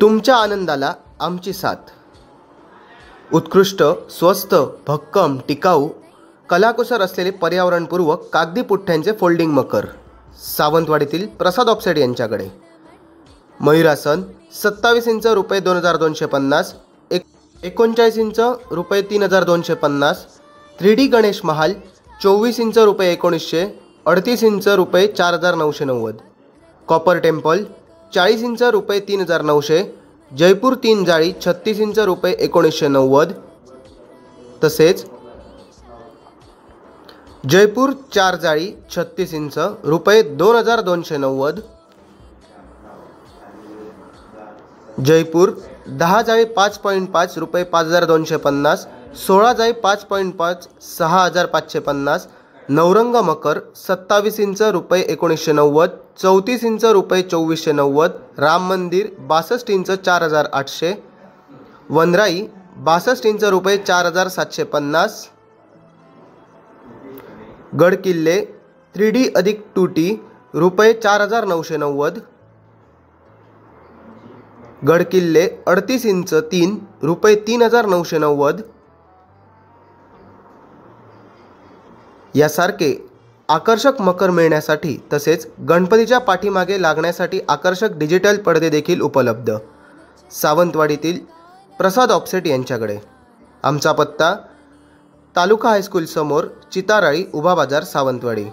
तुमच्या आनंदाला आमची साथ। उत्कृष्ट, स्वस्त, भक्कम, टिकाऊ, कलाकुसर असलेले पर्यावरणपूर्वक कागदी पुठ्ठ्यांचे फोल्डिंग मकर सावंतवाडीतील प्रसाद ऑफसेट यांच्याकडे। मयूरासन 27 इंच रुपये 2250, 39 इंच रुपये 3250, 3D गणेश महाल 24 इंच रुपये 1900, 38 इंच रुपये 4990, कॉपर टेम्पल 40 इंच रुपये 3900, जयपूर 3 जाळी 36 इंच रुपये 1990, तसेच जयपूर 4 जाळी 36 इंच रुपये 2290, जयपूर 10 जाळी 5.5 रुपये 5250, 16 जाळी 5.5 6550, नवरंग मकर 27 इंच रुपये 1990, 34 इंच रुपये 2490, राम मंदिर 62 इंच 4800, वनराई 62 इंच रुपये 4750, गडकिल्ले 3D अधिक 2T रुपये 4990, गडकिल्ले 38 इंच 3 रुपये 3990, यासारखे आकर्षक मकर मिळण्यासाठी तसेच गणपतीच्या पाठीमागे लागण्यासाठी आकर्षक डिजिटल पडदे देखील उपलब्ध सावंतवाडीतील प्रसाद ऑफसेट यांच्याकडे। आमचा पत्ता तालुका हायस्कूल समोर, चिताराळी, उभा बाजार, सावंतवाडी।